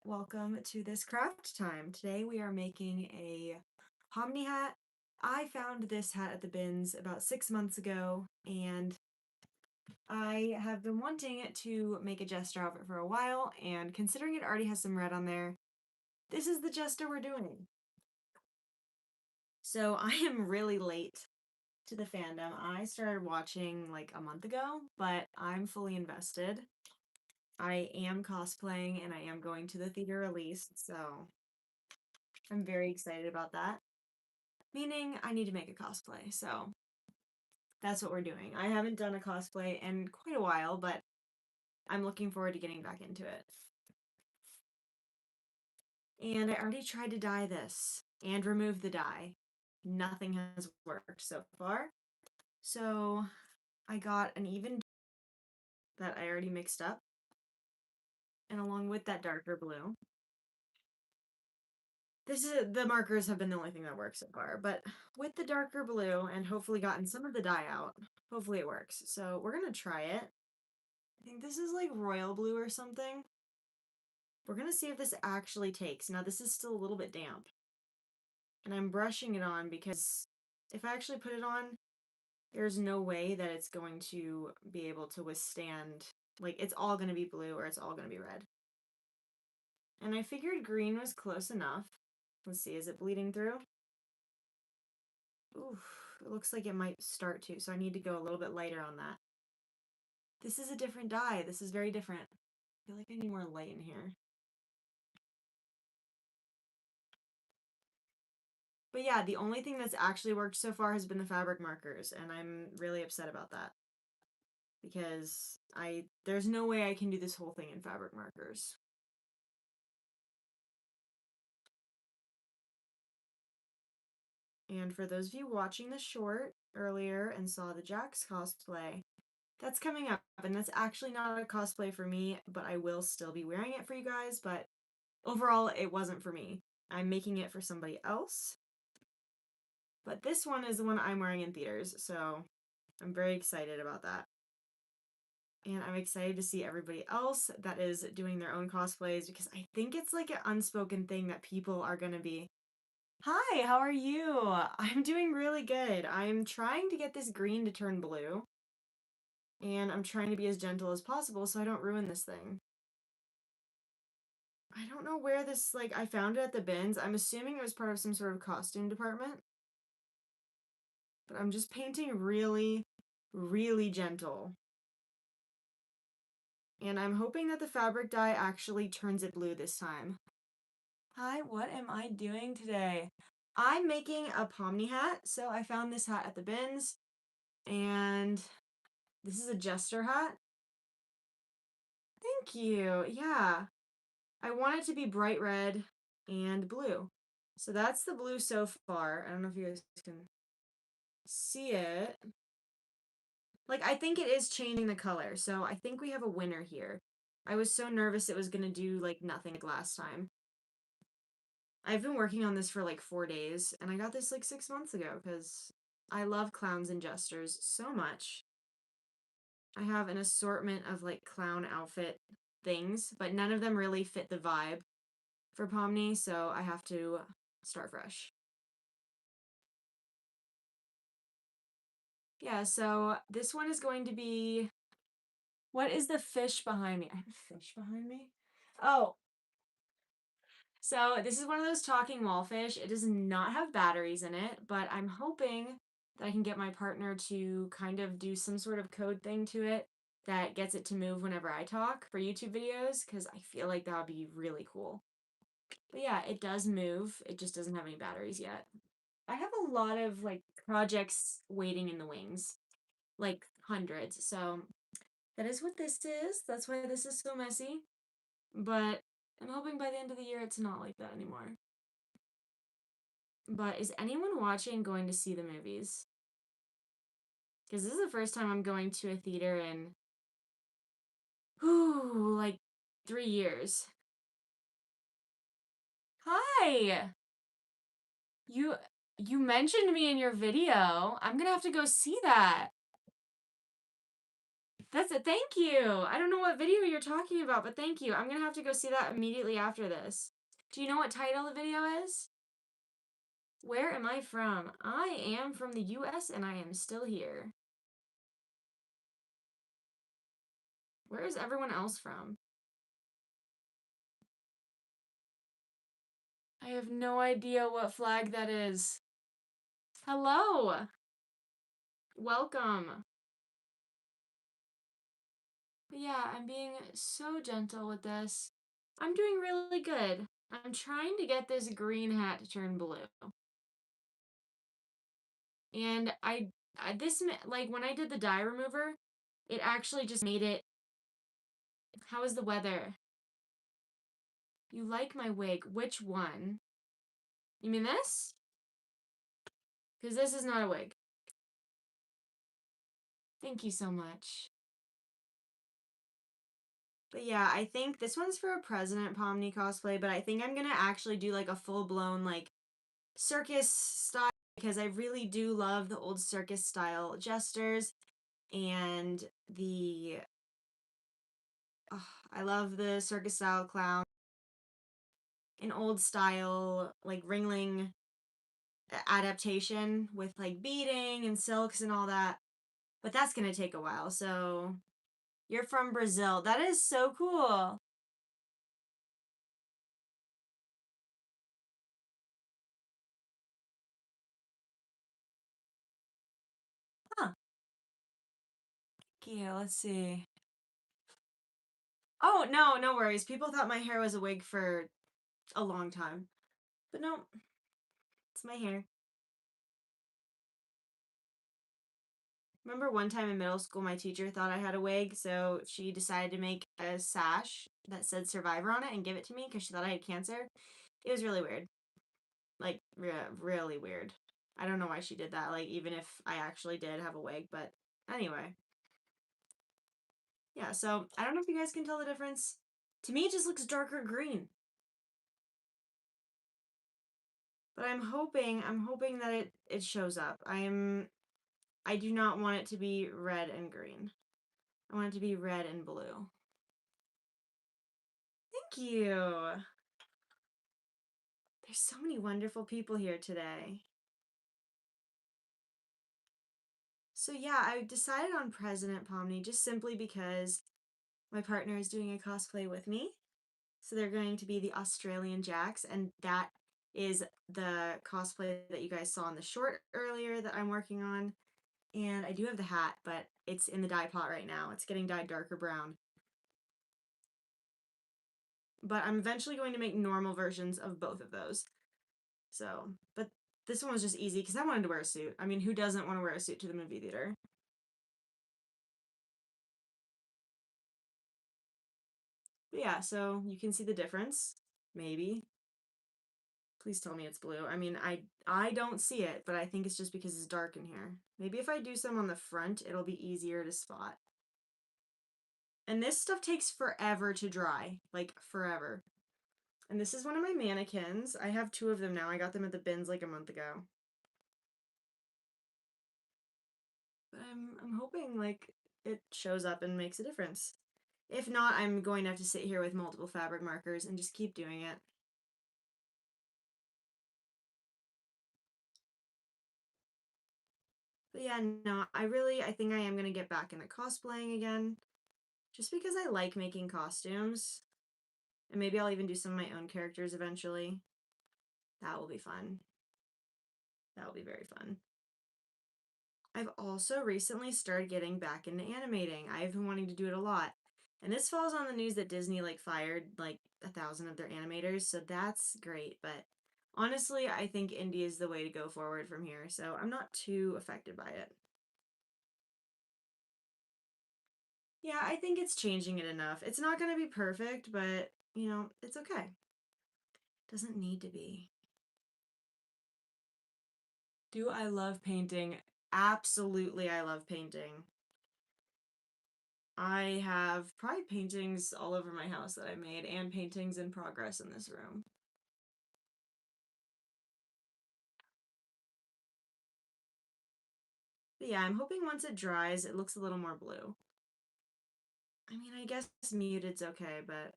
welcome to this craft time. Today we are making a pomni hat. I found this hat at the bins about 6 months ago, and I have been wanting to make a jester outfit for a while, and considering it already has some red on there, this is the jester we're doing. So I am really late to the fandom. I started watching like a month ago, but I'm fully invested. I am cosplaying and I am going to the theater release, so I'm very excited about that. Meaning I need to make a cosplay, so that's what we're doing. I haven't done a cosplay in quite a while, but I'm looking forward to getting back into it. And I already tried to dye this and remove the dye. Nothing has worked so far. So I got an even that I already mixed up, and along with that darker blue. The markers have been the only thing that works so far, but with the darker blue and hopefully gotten some of the dye out, hopefully it works. So we're gonna try it. I think this is like royal blue or something. We're gonna see if this actually takes. Now this is still a little bit damp. And I'm brushing it on because if I actually put it on, there's no way that it's going to be able to withstand, like it's all gonna be blue or it's all gonna be red. And I figured green was close enough. Let's see, is it bleeding through? Ooh, it looks like it might start to, so I need to go a little bit lighter on that. This is a different dye. This is very different. I feel like I need more light in here. But yeah, the only thing that's actually worked so far has been the fabric markers, and I'm really upset about that. Because there's no way I can do this whole thing in fabric markers. And for those of you watching the short earlier and saw the Jax cosplay, that's coming up, and that's actually not a cosplay for me, but I will still be wearing it for you guys, but overall, it wasn't for me. I'm making it for somebody else. But this one is the one I'm wearing in theaters, so I'm very excited about that. And I'm excited to see everybody else that is doing their own cosplays because I think it's like an unspoken thing that people are going to be, "Hi, how are you? I'm doing really good. I'm trying to get this green to turn blue. And I'm trying to be as gentle as possible so I don't ruin this thing." I don't know where this, like, I found it at the bins. I'm assuming it was part of some sort of costume department. But I'm just painting really, really gentle. And I'm hoping that the fabric dye actually turns it blue this time. Hi, what am I doing today? I'm making a pomni hat. So I found this hat at the bins. And this is a jester hat. Thank you. Yeah. I want it to be bright red and blue. So that's the blue so far. I don't know if you guys can see it. Like, I think it is changing the color, so I think we have a winner here. I was so nervous it was gonna do, like, nothing like last time. I've been working on this for, like, 4 days, and I got this, like, 6 months ago, because I love clowns and jesters so much. I have an assortment of, like, clown outfit things, but none of them really fit the vibe for Pomni, so I have to start fresh. Yeah, so this one is going to be... What is the fish behind me? I have a fish behind me? Oh, so this is one of those talking wallfish. It does not have batteries in it, but I'm hoping that I can get my partner to kind of do some sort of code thing to it that gets it to move whenever I talk for YouTube videos, because I feel like that would be really cool. But yeah, it does move. It just doesn't have any batteries yet. I have a lot of like projects waiting in the wings, like hundreds. So that is what this is. That's why this is so messy. But I'm hoping by the end of the year it's not like that anymore. But is anyone watching going to see the movies? Because this is the first time I'm going to a theater in, like 3 years. Hi! You you mentioned me in your video. I'm gonna have to go see that. That's it. Thank you. I don't know what video you're talking about, but thank you. I'm gonna have to go see that immediately after this. Do you know what title the video is? Where am I from? I am from the US and I am still here. Where is everyone else from? I have no idea what flag that is. Hello. Welcome. But yeah, I'm being so gentle with this. I'm doing really good. I'm trying to get this green hat to turn blue. And like when I did the dye remover, it actually just made it. How is the weather? You like my wig. Which one? You mean this? Because this is not a wig. Thank you so much. But yeah, I think this one's for a President Pomni cosplay, but I think I'm gonna actually do like a full-blown like circus style because I really do love the old circus style jesters and I love the circus style clown, an old style like ringling adaptation with like beading and silks and all that. But that's gonna take a while. So you're from Brazil. That is so cool. Huh. Yeah, let's see. Oh, no, no worries. People thought my hair was a wig for a long time. But no, it's my hair. Remember one time in middle school, my teacher thought I had a wig, so she decided to make a sash that said Survivor on it and give it to me because she thought I had cancer. It was really weird. Like, really weird. I don't know why she did that, like, even if I actually did have a wig, but anyway. Yeah, so I don't know if you guys can tell the difference. To me, it just looks darker green. But I'm hoping that it shows up. I do not want it to be red and green. I want it to be red and blue. Thank you. There's so many wonderful people here today. So yeah, I decided on President Pomni just simply because my partner is doing a cosplay with me. So they're going to be the Australian Jacks, and that is the cosplay that you guys saw in the short earlier that I'm working on. And I do have the hat, but it's in the dye pot right now. It's getting dyed darker brown. But I'm eventually going to make normal versions of both of those. So, but this one was just easy because I wanted to wear a suit. I mean, who doesn't want to wear a suit to the movie theater? But yeah, so you can see the difference. Maybe. Please tell me it's blue. I mean, I don't see it, but I think it's just because it's dark in here. Maybe if I do some on the front, it'll be easier to spot. And this stuff takes forever to dry. Like, forever. And this is one of my mannequins. I have two of them now. I got them at the bins like a month ago. But I'm hoping, like, it shows up and makes a difference. If not, I'm going to have to sit here with multiple fabric markers and just keep doing it. But yeah, no, I think I am going to get back into cosplaying again. Just because I like making costumes. And maybe I'll even do some of my own characters eventually. That will be fun. That will be very fun. I've also recently started getting back into animating. I've been wanting to do it a lot. And this falls on the news that Disney like fired like 1,000 of their animators, so that's great. But honestly, I think indie is the way to go forward from here, so I'm not too affected by it. Yeah, I think it's changing it enough. It's not going to be perfect, but it's okay. Doesn't need to be. Do I love painting? Absolutely, I love painting. I have probably paintings all over my house that I made and paintings in progress in this room. But yeah, I'm hoping once it dries, it looks a little more blue. I mean, I guess muted's okay, but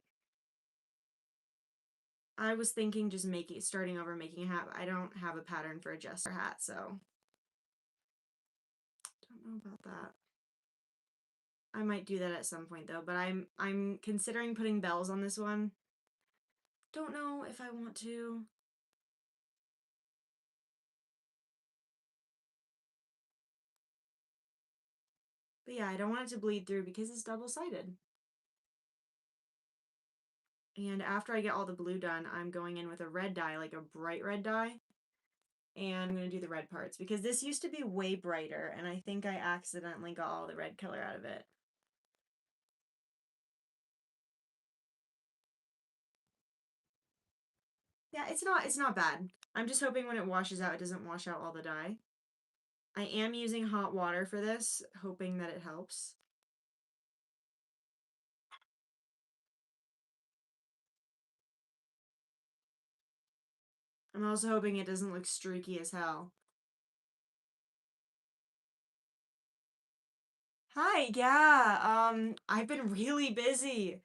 I was thinking just starting over making a hat. I don't have a pattern for a jester hat, so don't know about that. I might do that at some point though, but I'm considering putting bells on this one. Don't know if I want to. But yeah, I don't want it to bleed through because it's double-sided. And after I get all the blue done, I'm going in with a red dye, like a bright red dye. And I'm going to do the red parts because this used to be way brighter and I think I accidentally got all the red color out of it. Yeah, it's not bad. I'm just hoping when it washes out, it doesn't wash out all the dye. I am using hot water for this, hoping that it helps. I'm also hoping it doesn't look streaky as hell. Hi, yeah, I've been really busy,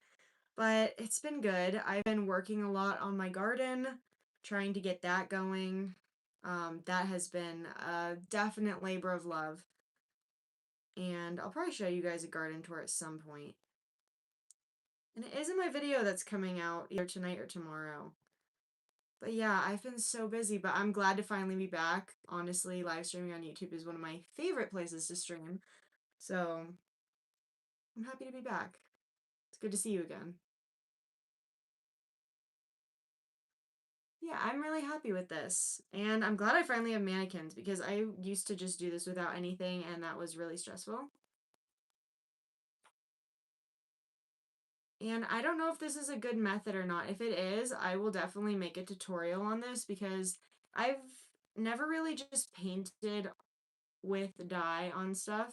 but it's been good. I've been working a lot on my garden, trying to get that going. That has been a definite labor of love. And I'll probably show you guys a garden tour at some point. And it is in my video that's coming out either tonight or tomorrow. But yeah, I've been so busy, but I'm glad to finally be back. Honestly, live streaming on YouTube is one of my favorite places to stream. So I'm happy to be back. It's good to see you again. Yeah, I'm really happy with this. And I'm glad I finally have mannequins because I used to just do this without anything and that was really stressful. And I don't know if this is a good method or not. If it is, I will definitely make a tutorial on this because I've never really just painted with dye on stuff.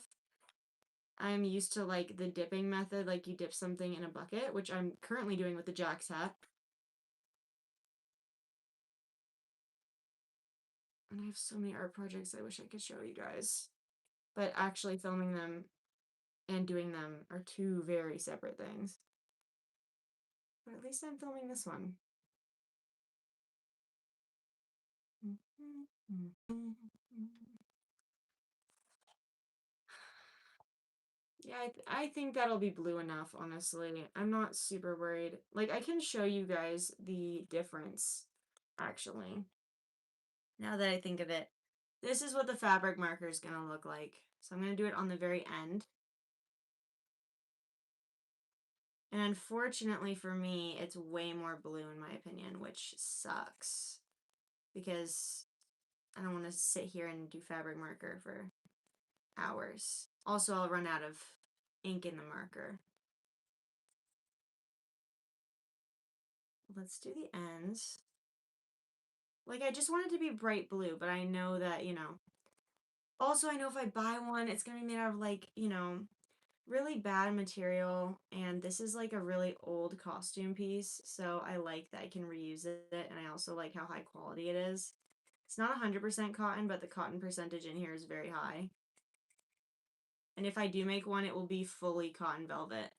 I'm used to like the dipping method, like you dip something in a bucket, which I'm currently doing with the Jack's hat. And I have so many art projects I wish I could show you guys. But actually filming them and doing them are two very separate things. But at least I'm filming this one. Yeah, I think that'll be blue enough, honestly. I'm not super worried. Like, I can show you guys the difference, actually. Now that I think of it. This is what the fabric marker is going to look like. So I'm going to do it on the very end. And unfortunately for me, it's way more blue in my opinion, which sucks. Because I don't want to sit here and do fabric marker for hours. Also, I'll run out of ink in the marker. Let's do the ends. Like, I just want it to be bright blue, but I know that, you know. Also, I know if I buy one, it's going to be made out of, like, you know, really bad material. And this is, like, a really old costume piece. So I like that I can reuse it. And I also like how high quality it is. It's not 100% cotton, but the cotton percentage in here is very high. And if I do make one, it will be fully cotton velvet.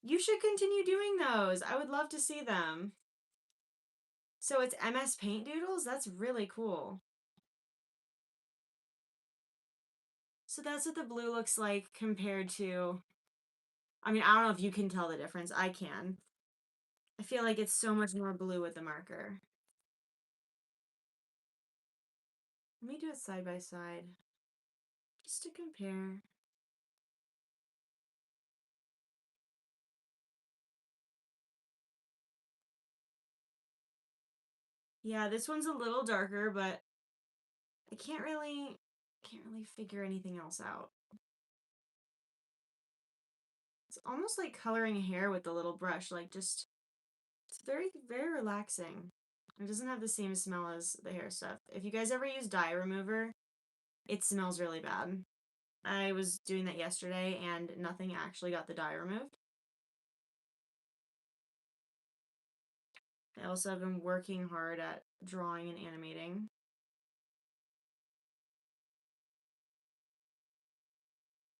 You should continue doing those. I would love to see them. So it's MS Paint Doodles? That's really cool. So that's what the blue looks like compared to... I mean, I don't know if you can tell the difference. I can. I feel like it's so much more blue with the marker. Let me do it side by side. Just to compare. Yeah, this one's a little darker, but I can't really figure anything else out. It's almost like coloring hair with the little brush, like just, it's very, very relaxing. It doesn't have the same smell as the hair stuff. If you guys ever use dye remover, it smells really bad. I was doing that yesterday and nothing actually got the dye removed. I also have been working hard at drawing and animating.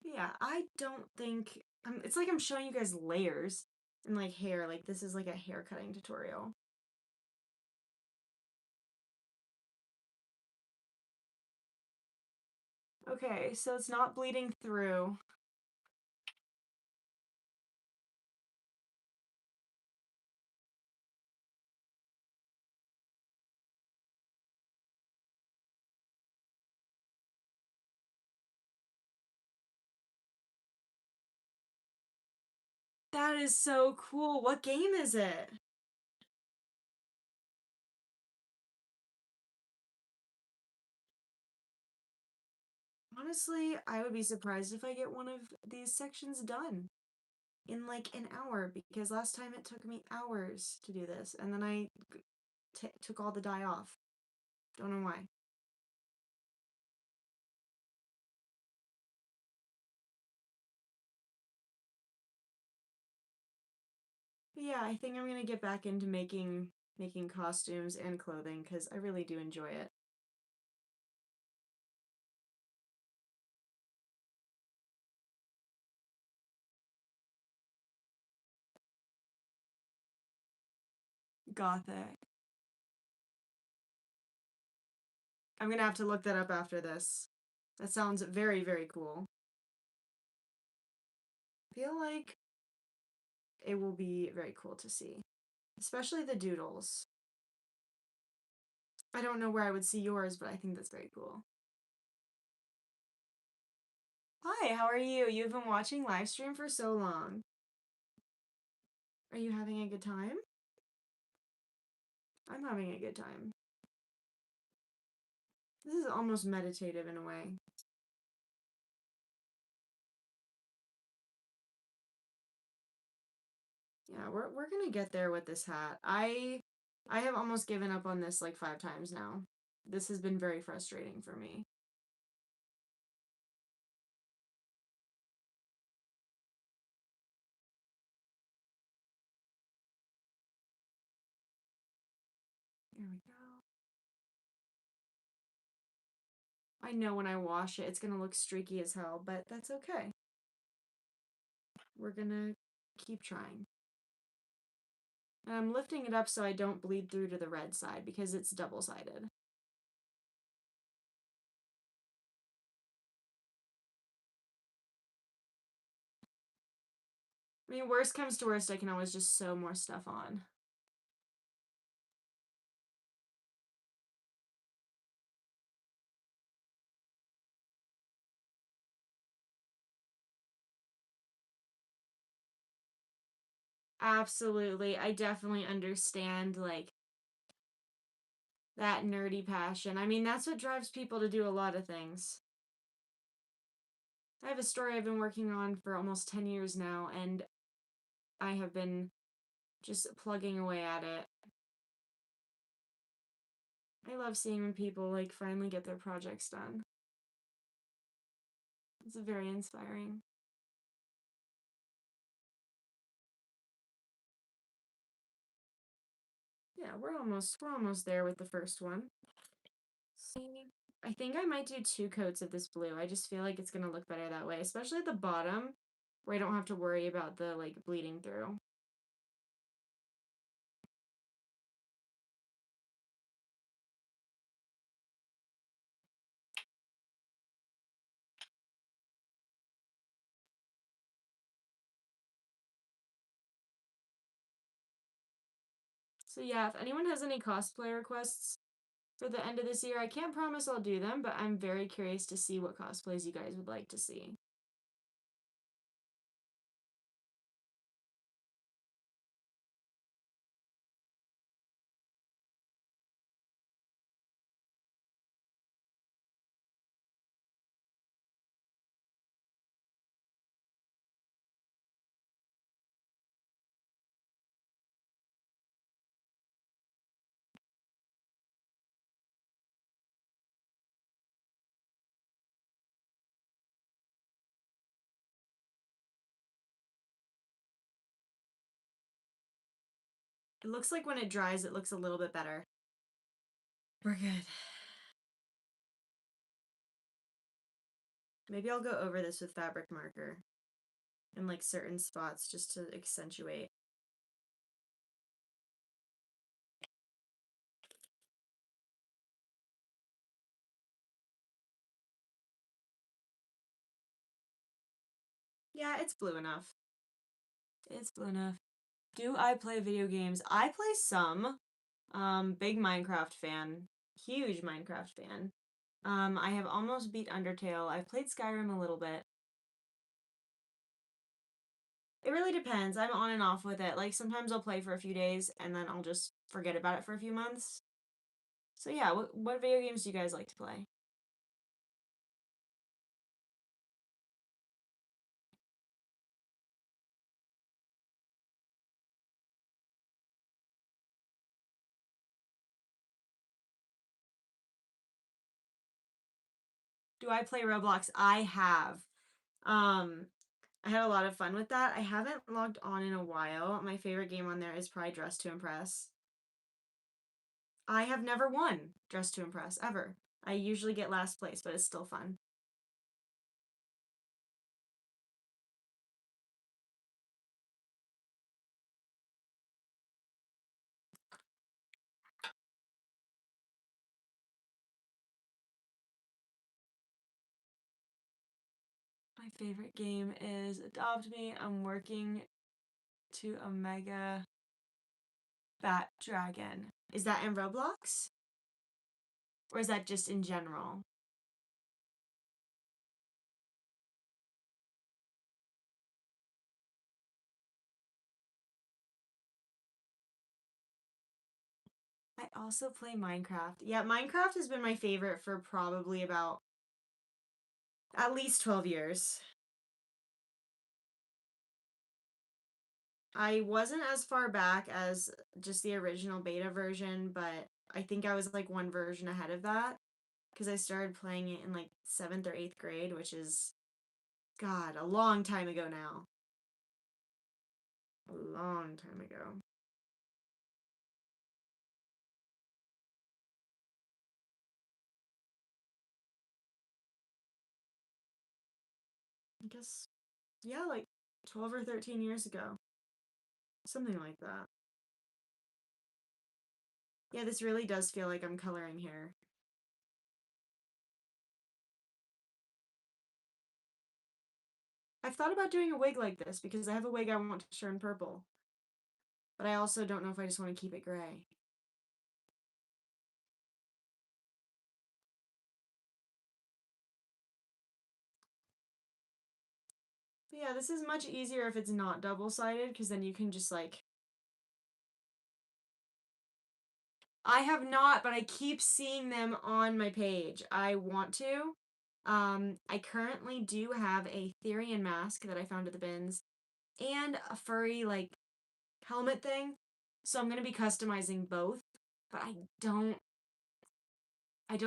Yeah, I don't think it's like I'm showing you guys layers and like hair. Like this is like a hair cutting tutorial. Okay, so it's not bleeding through. That is so cool. What game is it? Honestly, I would be surprised if I get one of these sections done in like an hour because last time it took me hours to do this and then I took all the dye off. Don't know why. But yeah, I think I'm gonna get back into making costumes and clothing because I really do enjoy it. Gothic. I'm gonna have to look that up after this. That sounds very, very cool. I feel like it will be very cool to see, especially the doodles. I don't know where I would see yours, but I think that's very cool. Hi, how are you? You've been watching live stream for so long. Are you having a good time? I'm having a good time. This is almost meditative in a way. Yeah, we're gonna get there with this hat. I have almost given up on this like 5 times now. This has been very frustrating for me. There we go. I know when I wash it, it's gonna look streaky as hell, but that's okay. We're gonna keep trying. And I'm lifting it up so I don't bleed through to the red side because it's double-sided. I mean, worst comes to worst, I can always just sew more stuff on. Absolutely. I definitely understand, like, that nerdy passion. I mean, that's what drives people to do a lot of things. I have a story I've been working on for almost 10 years now, and I have been just plugging away at it. I love seeing when people, like, finally get their projects done. It's very inspiring. Yeah, we're almost there with the first one. See, I think I might do 2 coats of this blue. I just feel like it's gonna look better that way, especially at the bottom, where I don't have to worry about the like bleeding through. So yeah, if anyone has any cosplay requests for the end of this year, I can't promise I'll do them, but I'm very curious to see what cosplays you guys would like to see. It looks like when it dries, it looks a little bit better. We're good. Maybe I'll go over this with fabric marker in like certain spots just to accentuate. Yeah, it's blue enough. It's blue enough. Do I play video games? I play some. Big Minecraft fan. Huge Minecraft fan. I have almost beat Undertale. I've played Skyrim a little bit. It really depends. I'm on and off with it. Like sometimes I'll play for a few days and then I'll just forget about it for a few months. So yeah, what video games do you guys like to play? Do I play Roblox? I have. Um, I had a lot of fun with that. I haven't logged on in a while. My favorite game on there is probably Dress to Impress. I have never won Dress to Impress, ever. I usually get last place, but it's still fun. My favorite game is Adopt Me. I'm working to a mega bat dragon. Is that in Roblox? Or is that just in general? I also play Minecraft. Yeah, Minecraft has been my favorite for probably about at least 12 years. I wasn't as far back as just the original beta version, but I think I was like one version ahead of that because I started playing it in like 7th or 8th grade, which is, God, a long time ago now. A long time ago. I guess, yeah, like 12 or 13 years ago. Something like that. Yeah, this really does feel like I'm coloring hair. I've thought about doing a wig like this because I have a wig I want to turn purple. But I also don't know if I just want to keep it gray. But yeah, this is much easier if it's not double-sided because then you can just like... I have not, but I keep seeing them on my page. I want to. I currently do have a Therian mask that I found at the bins and a furry like helmet thing. So I'm going to be customizing both, but I don't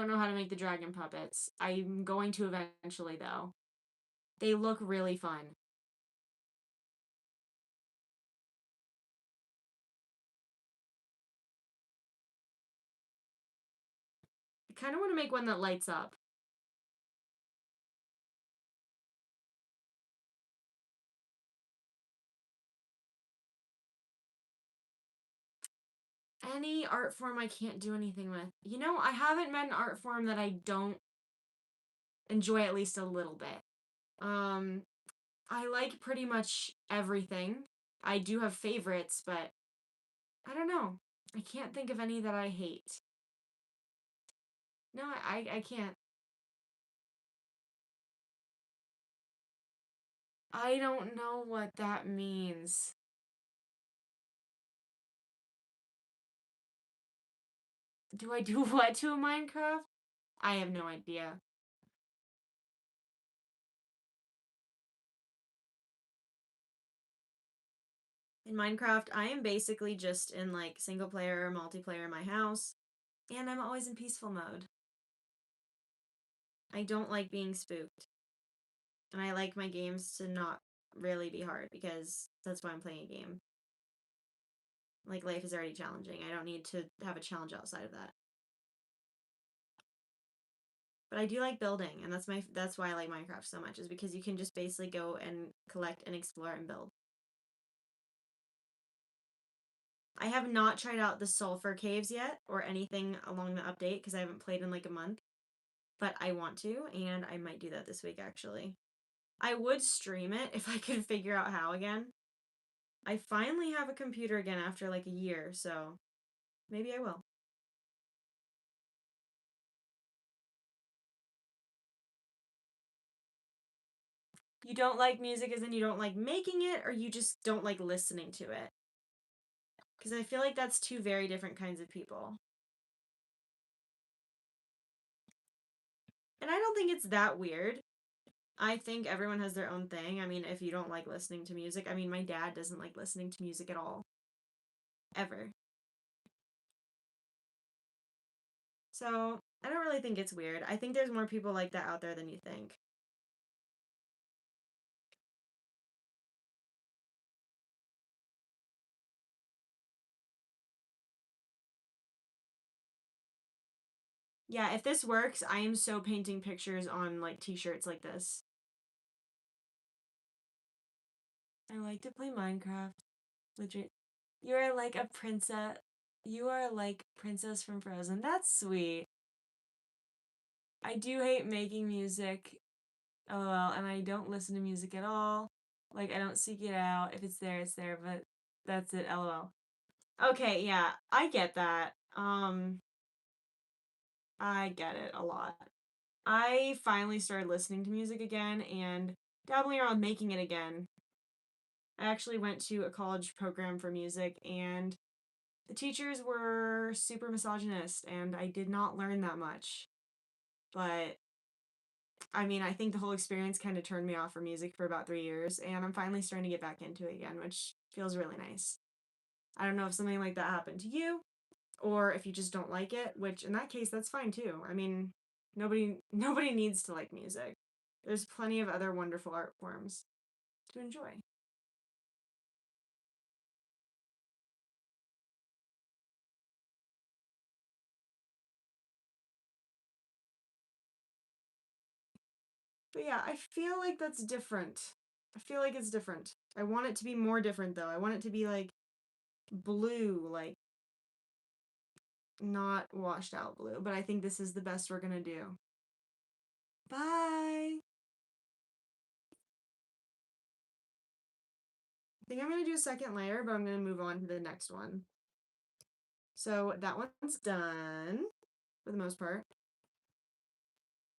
know how to make the dragon puppets. I'm going to eventually though. They look really fun. I kind of want to make one that lights up. Any art form I can't do anything with. You know, I haven't met an art form that I don't enjoy at least a little bit. Um, I like pretty much everything. I do have favorites, but I don't know. I can't think of any that I hate. No, I can't. I don't know what that means. Do I do what to a Minecraft? I have no idea. In Minecraft, I am basically just in like single player or multiplayer in my house, and I'm always in peaceful mode. I don't like being spooked. And I like my games to not really be hard because that's why I'm playing a game. Like, life is already challenging. I don't need to have a challenge outside of that. But I do like building, and that's why I like Minecraft so much, is because you can just basically go and collect and explore and build. I have not tried out the sulfur caves yet or anything along the update because I haven't played in like a month. But I want to, and I might do that this week actually. I would stream it if I could figure out how again. I finally have a computer again after like a year, so maybe I will. You don't like music as in you don't like making it, or you just don't like listening to it? Because I feel like that's two very different kinds of people. And I don't think it's that weird. I think everyone has their own thing. I mean, if you don't like listening to music, I mean, my dad doesn't like listening to music at all. Ever. So, I don't really think it's weird. I think there's more people like that out there than you think. Yeah, if this works, I am so painting pictures on like t-shirts like this. I like to play Minecraft. Legit. You are like a princess. You are like Princess from Frozen. That's sweet. I do hate making music. LOL, and I don't listen to music at all. Like I don't seek it out. If it's there, it's there, but that's it. LOL. Okay, yeah, I get that. I get it a lot. I finally started listening to music again and dabbling around making it again. I actually went to a college program for music and the teachers were super misogynist and I did not learn that much. But I mean, I think the whole experience kind of turned me off for music for about 3 years and I'm finally starting to get back into it again, which feels really nice. I don't know if something like that happened to you or if you just don't like it, which in that case that's fine too. I mean, nobody needs to like music. There's plenty of other wonderful art forms to enjoy. But yeah, I feel like that's different. I feel like it's different. I want it to be more different though. I want it to be like blue, like not washed out blue, but I think this is the best we're gonna do. Bye! I think I'm gonna do a second layer, but I'm gonna move on to the next one. So that one's done for the most part.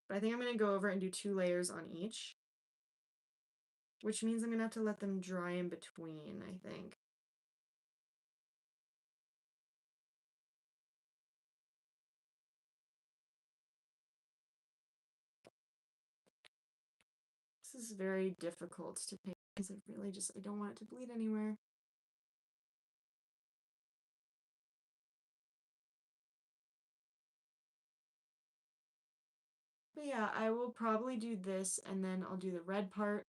But I think I'm gonna go over and do 2 layers on each. Which means I'm gonna have to let them dry in between, I think. This is very difficult to paint because I don't want it to bleed anywhere. But yeah, I will probably do this and then I'll do the red part.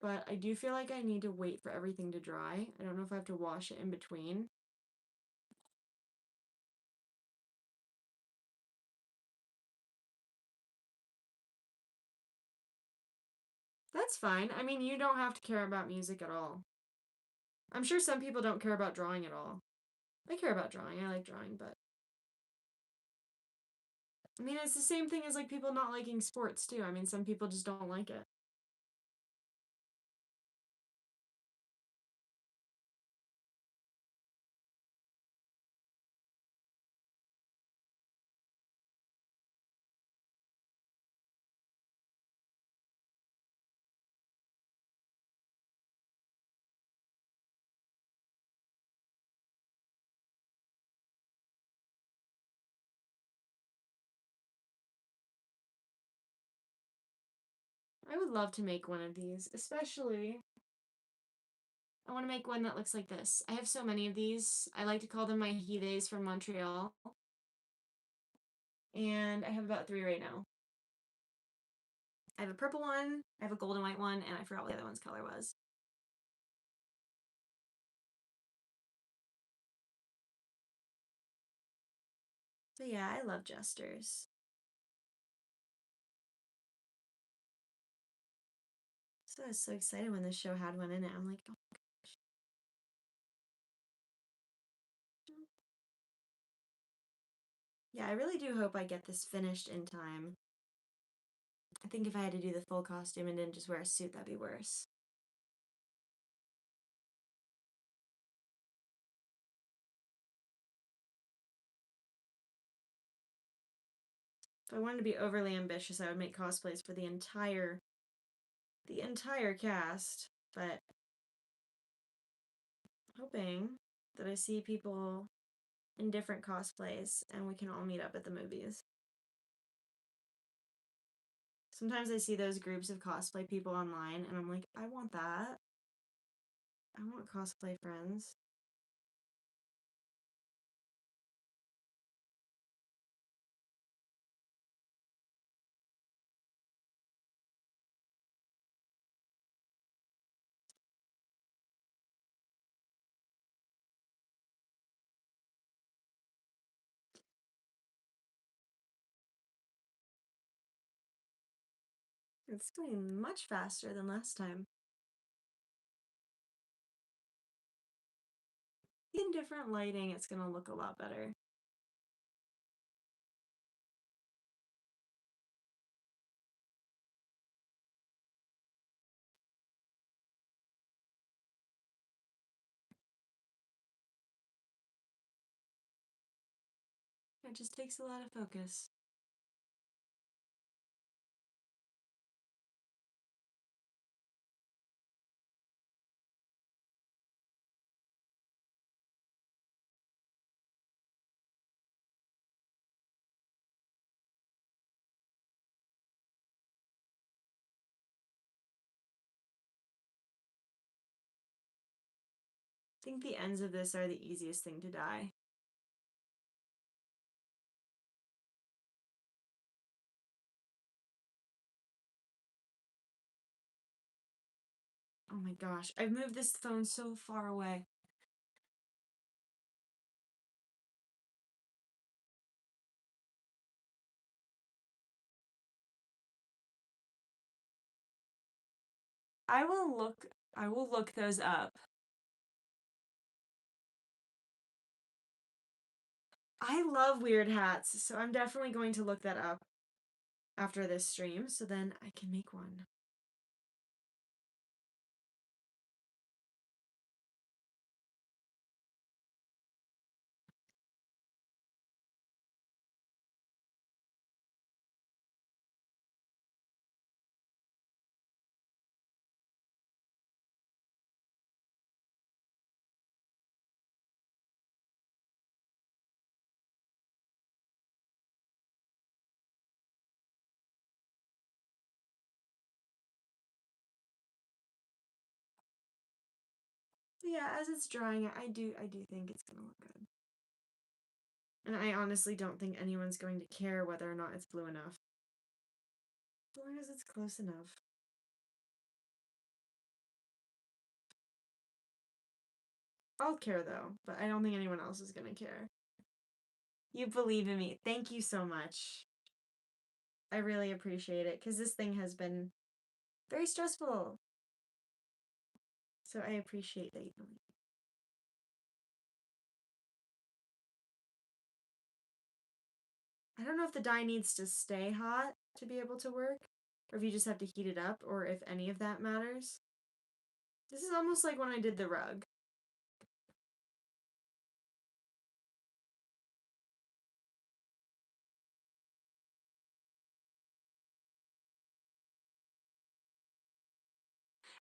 But I do feel like I need to wait for everything to dry. I don't know if I have to wash it in between. That's fine. I mean, you don't have to care about music at all. I'm sure some people don't care about drawing at all. I care about drawing. I like drawing, but I mean, it's the same thing as like people not liking sports too. I mean, some people just don't like it. I would love to make one of these, especially I want to make one that looks like this. I have so many of these. I like to call them my Hives from Montreal. And I have about 3 right now. I have a purple one, I have a gold and white one, and I forgot what the other one's color was. But yeah, I love jesters. So I was so excited when this show had one in it. I'm like, oh. Yeah, I really do hope I get this finished in time. I think if I had to do the full costume and didn't just wear a suit, that'd be worse. If I wanted to be overly ambitious, I would make cosplays for the entire cast, but hoping that I see people in different cosplays and we can all meet up at the movies. Sometimes I see those groups of cosplay people online and I'm like, I want that. I want cosplay friends. It's going much faster than last time. In different lighting, it's going to look a lot better. It just takes a lot of focus. I think the ends of this are the easiest thing to dye. Oh my gosh, I've moved this phone so far away. I will look those up. I love weird hats, so I'm definitely going to look that up after this stream so then I can make one. But yeah, as it's drying, I do think it's gonna look good. And I honestly don't think anyone's going to care whether or not it's blue enough. As long as it's close enough. I'll care though, but I don't think anyone else is gonna care. You believe in me. Thank you so much. I really appreciate it because this thing has been very stressful. So I appreciate that you believe. I don't know if the dye needs to stay hot to be able to work, or if you just have to heat it up, or if any of that matters. This is almost like when I did the rug.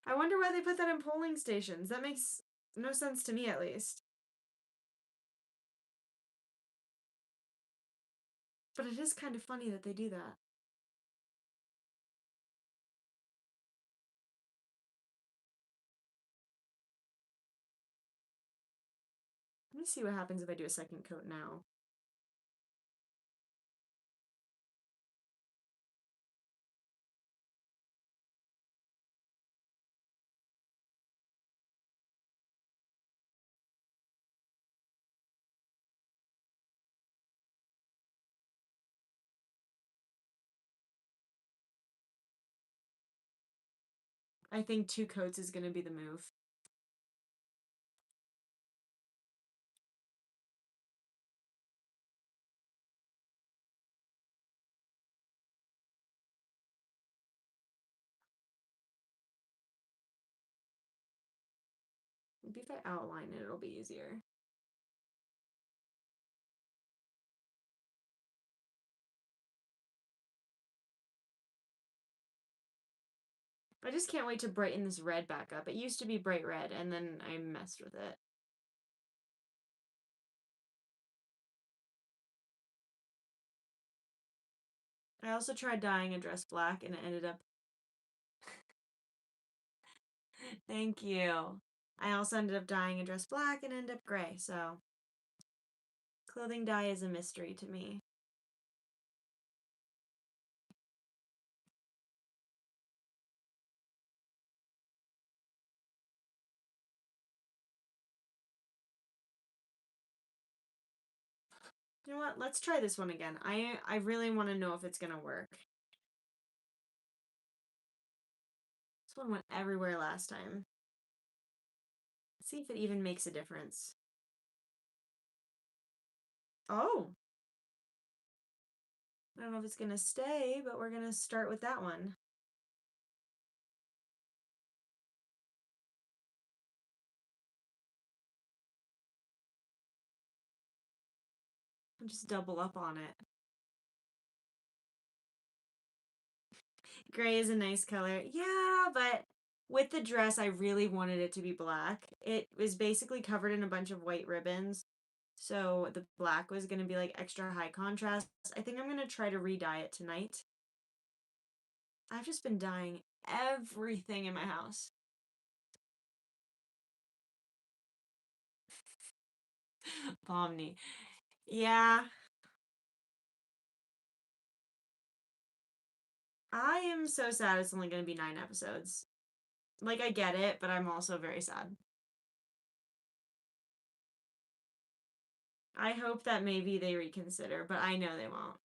I wonder why they put that in polling stations. That makes no sense to me, at least. But it is kind of funny that they do that. Let me see what happens if I do a second coat now. I think 2 coats is gonna be the move. Maybe if I outline it, it'll be easier. I just can't wait to brighten this red back up. It used to be bright red, and then I messed with it. I also tried dyeing a dress black, and it ended up... Thank you. I also ended up dyeing a dress black and ended up gray, so... Clothing dye is a mystery to me. You know what? Let's try this one again. I really want to know if it's gonna work. This one went everywhere last time. Let's see if it even makes a difference. Oh! I don't know if it's gonna stay, but we're gonna start with that one. And just double up on it. Gray is a nice color. Yeah, but with the dress, I really wanted it to be black. It was basically covered in a bunch of white ribbons. So the black was going to be like extra high contrast. I think I'm going to try to re-dye it tonight. I've just been dyeing everything in my house. Pomni. Yeah. I am so sad it's only going to be 9 episodes. Like, I get it, but I'm also very sad. I hope that maybe they reconsider, but I know they won't.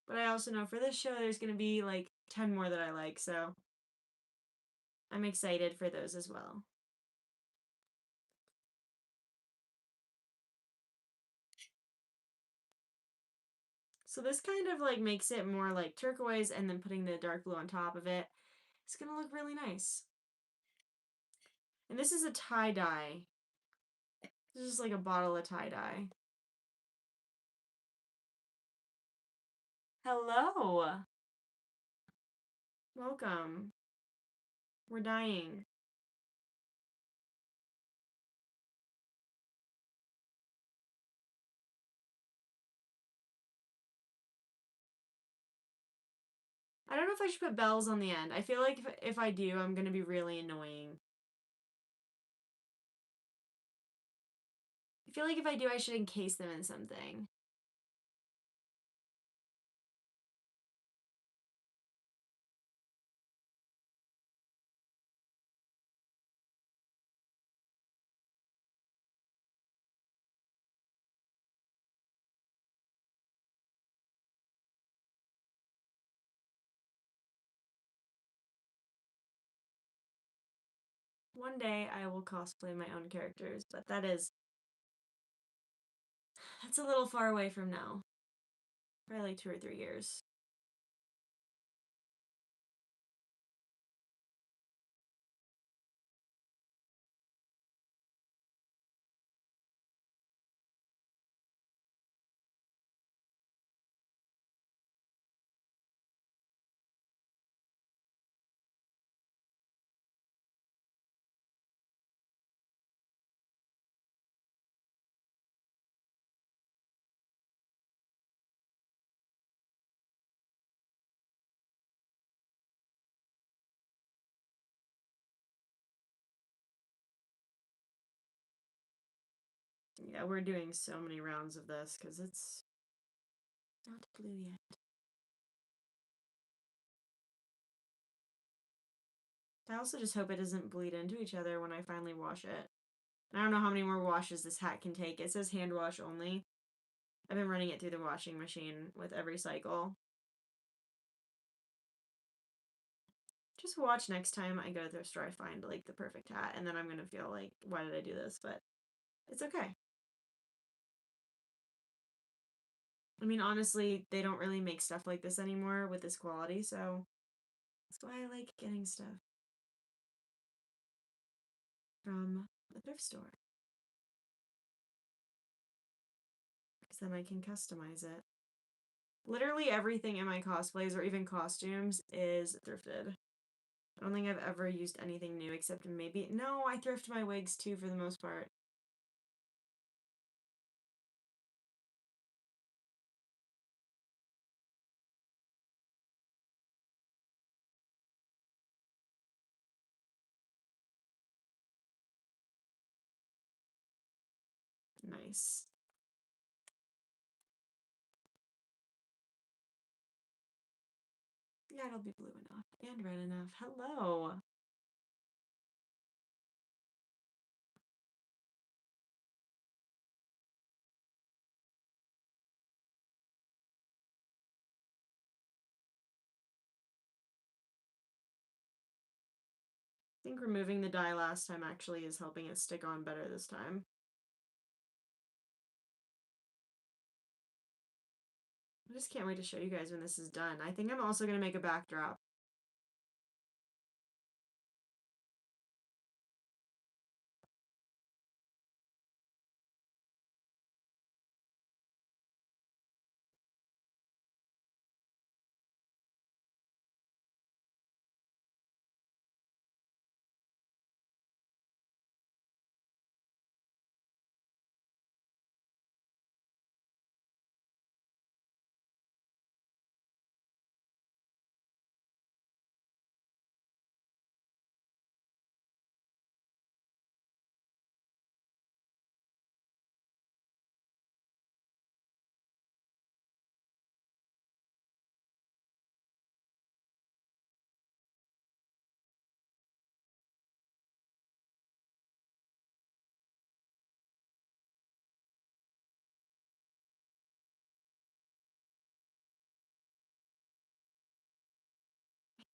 But I also know for this show, there's going to be like 10 more that I like, so I'm excited for those as well. So this kind of like makes it more like turquoise, and then putting the dark blue on top of it. It's going to look really nice. And this is a tie-dye. This is like a bottle of tie-dye. Hello! Welcome. We're dying. I don't know if I should put bells on the end. I feel like if I do, I'm going to be really annoying. I feel like if I do, I should encase them in something. One day I will cosplay my own characters, but that's a little far away from now. Probably like 2 or 3 years. Yeah, we're doing so many rounds of this because it's not blue yet. I also just hope it doesn't bleed into each other when I finally wash it. And I don't know how many more washes this hat can take. It says hand wash only. I've been running it through the washing machine with every cycle. Just watch next time I go to the thrift store, I find like the perfect hat, and then I'm gonna feel like, why did I do this? But it's okay. I mean, honestly, they don't really make stuff like this anymore with this quality, so that's why I like getting stuff from the thrift store. Because then I can customize it. Literally everything in my cosplays or even costumes is thrifted. I don't think I've ever used anything new except maybe. No, I thrift my wigs too for the most part. Nice. Yeah, it'll be blue enough and red enough. Hello. I think removing the dye last time actually is helping it stick on better this time. I just can't wait to show you guys when this is done. I think I'm also going to make a backdrop.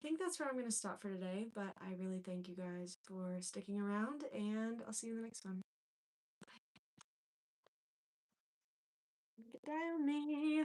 I think that's where I'm going to stop for today, but I really thank you guys for sticking around, and I'll see you in the next one. Good day on me.